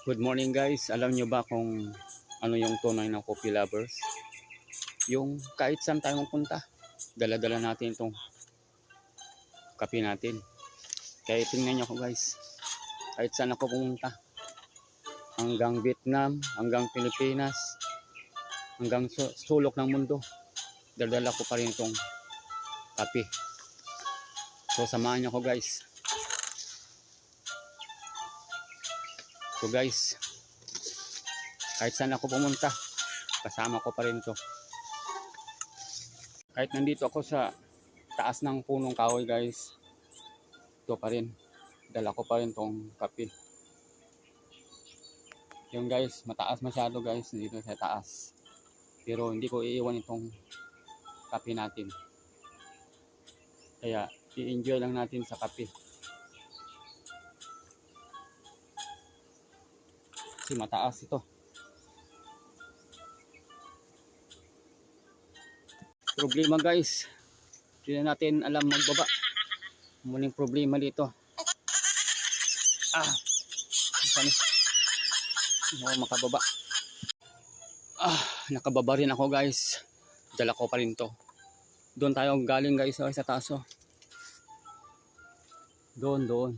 Good morning guys. Alam nyo ba kung ano yung tunay ng coffee lovers? Yung kahit saan tayo magpunta, dala-dala natin itong kape natin. Kaya tingnan nyo ako guys. Kahit saan ako pumunta. Hanggang Vietnam, hanggang Pilipinas, hanggang sulok ng mundo. Dala-dala ko pa rin itong kape. So samahan nyo ako guys. So guys, kahit saan ako pumunta, kasama ko pa rin to. Kahit nandito ako sa taas ng punong kahoy guys, ito pa rin, dala ko pa rin tong kape. Yung guys, mataas masyado guys, dito sa taas. Pero hindi ko iiwan itong kape natin. Kaya i-enjoy lang natin sa kape. Kasi mataas ito. Problema guys, hindi na natin alam magbaba. Muling problema dito. Saan? Hindi ako makababa. Nakababa rin ako guys. Dala ko pa rin to. Doon tayo galing guys sa taas. Doon.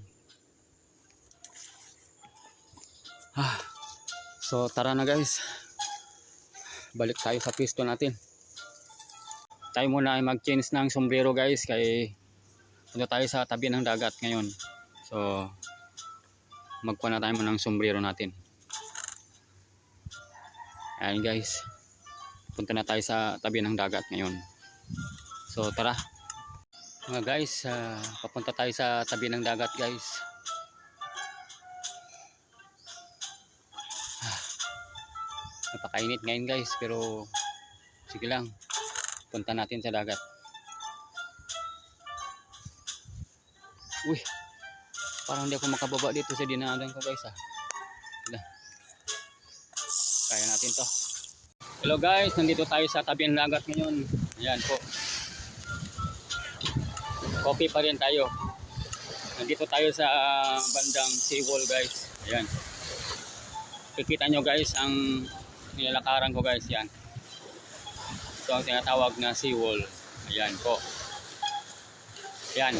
So tara na guys. Balik tayo sa pwesto natin. Tayo muna ay mag-change ng sombrero guys. Kaya punta tayo sa tabi ng dagat ngayon. So magkuha na tayo muna ng sombrero natin. Ayan guys. Punta na tayo sa tabi ng dagat ngayon. So tara. Mga guys, papunta tayo sa tabi ng dagat guys. Napakainit ngayon guys, pero sige lang, punta natin sa dagat. Uy, parang hindi ako makababa dito sa dinaanan ko guys. Kaya natin to. Hello guys, nandito tayo sa tabi ng dagat ngayon. Ayan po, coffee pa rin tayo. Nandito tayo sa bandang seawall guys. Ayan, kikita nyo guys ang nilalakaran ko guys. Yan, ito ang tinatawag na seawall. Ayan po. Yan,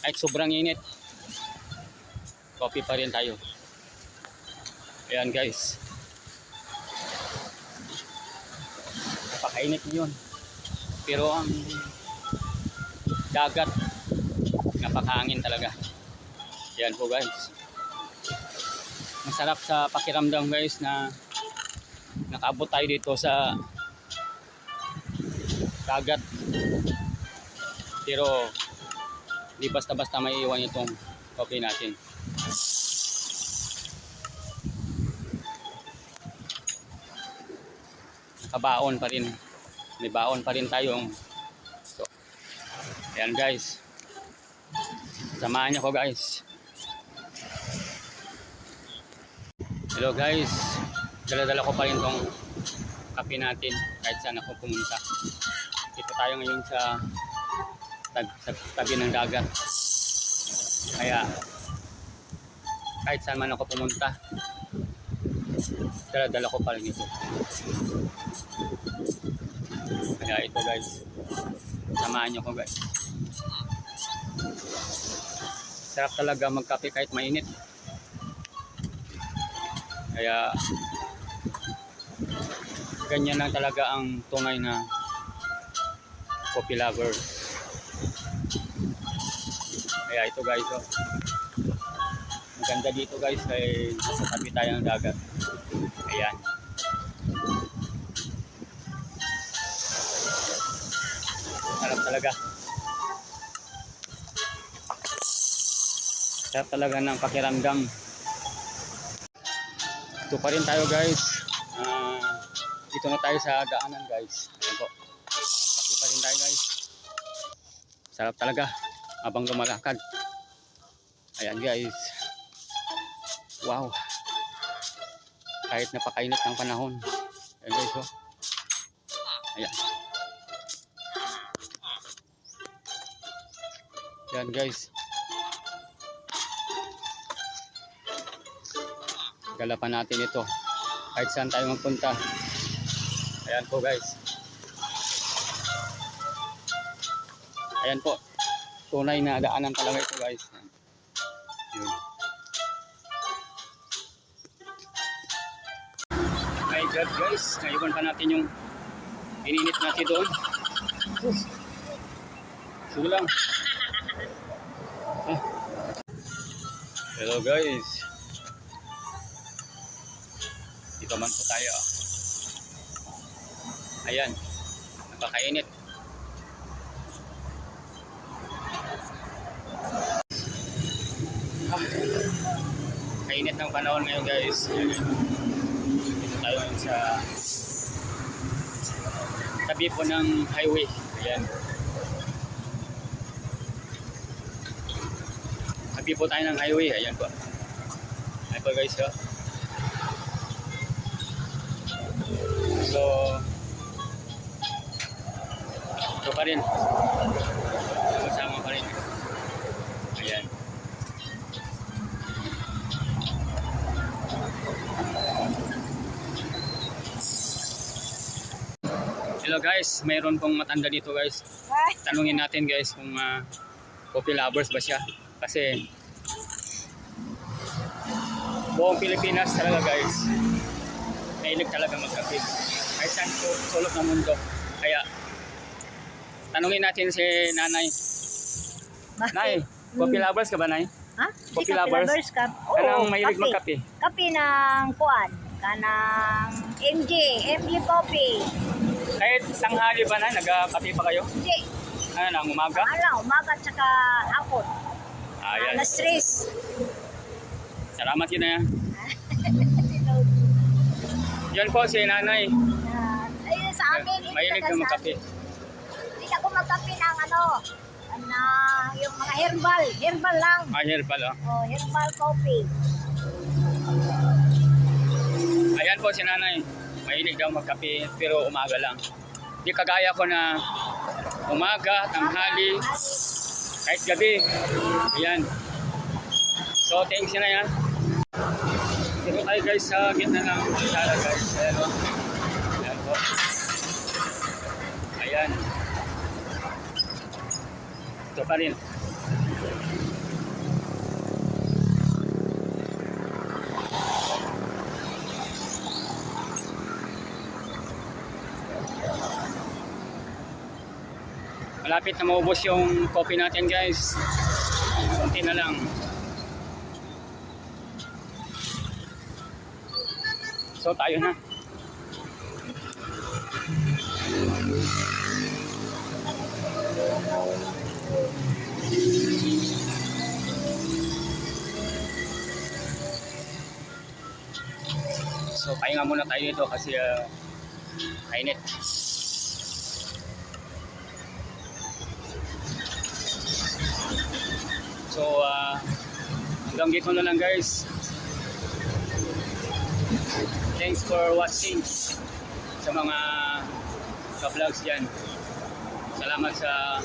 kahit sobrang init, coffee pa rin tayo. Ayan guys, napakainit yun, pero ang dagat napakahangin talaga. Ayan po guys, masarap sa pakiramdam guys na nakaabot tayo dito sa dagat, pero di basta-basta may iwan itong coffee natin. Nakabaon pa rin, may baon pa rin tayong. So ayan guys, samahan niyo ko guys. Hello guys, dala-dala ko pa rin tong kape natin kahit saan ako pumunta. Dito tayo ngayon sa tabi ng dagat. Kaya kahit saan man ako pumunta, dala-dala ko pa rin ito. Kaya ito guys, samahan nyo ko guys. Sarap talaga magkape kahit mainit. Kaya ganyan lang talaga ang tunay na coffee lover. Kaya ito guys, maganda dito guys, kaya nasa tabi tayo ng dagat. Ayan, sarap talaga. Sarap talaga ng pakiramdam. Ito pa rin tayo guys. Dito na tayo sa daanan guys. Ayan po, kape pa rin tayo guys. Sarap talaga habang lumalakad. Ayan guys, wow, kahit napakainit ng panahon. Ayan guys, ayan. Ayan guys, Galapan natin ito. Kahit saan tayo magpunta. Ayan po guys. Ayan po. Tunay na daanan talaga ito guys. Yun. My God guys. Naiwan pa natin yung ininit natin doon. Sige lang. Hello guys. Dito man po tayo. Ayan. Napakainit. Kainit ng panahon ngayon guys. Dito tayo sa tabi po ng highway. Ayan. Tabi po tayo ng highway. Ayan po. Ayan po guys. Oh. So, ito pa rin. Sama pa rin. Ayan. Hello guys, mayroon pong matanda dito guys. Tanungin natin guys kung coffee lovers ba siya. Kasi buong Pilipinas talaga guys, mahilig talaga magkape. Kahit saan po sulok ng mundo. Kaya tanungin natin si Nanay. Nay, coffee lovers ka ba, Nay? Ha? Coffee lovers? Ka? Oo, Anong mahilig kape. magkape? Kape ng kuan. Kanang MJ Coffee. Kahit tanghali ba na, nagkape pa kayo? Hindi. Ano na, umaga? Umaga at saka hapon. Ayan. Alas 3. Salamat yun na yan. Yan po si Nanay. Ayun sa amin. Mahilig na magkape. Hindi ako magkape ng yung mga herbal. Herbal lang. Herbal oh. Oh, herbal coffee. Ayan po si Nanay. Mahilig daw magkape pero umaga lang. Di kagaya ko na umaga, tanghali, kahit gabi. Ayan. So thanks na yan. Dito tayo guys sa gitna ng Sara guys. Ayan o. Ayan po. Ayan. Ito pa rin. Malapit na maubos yung coffee natin guys. Kunti na lang. So tayo na. So pahinga muna tayo ito kasi kainit. So hanggang dito na lang guys. Thanks for watching sa mga ka-vlogs dyan. Salamat sa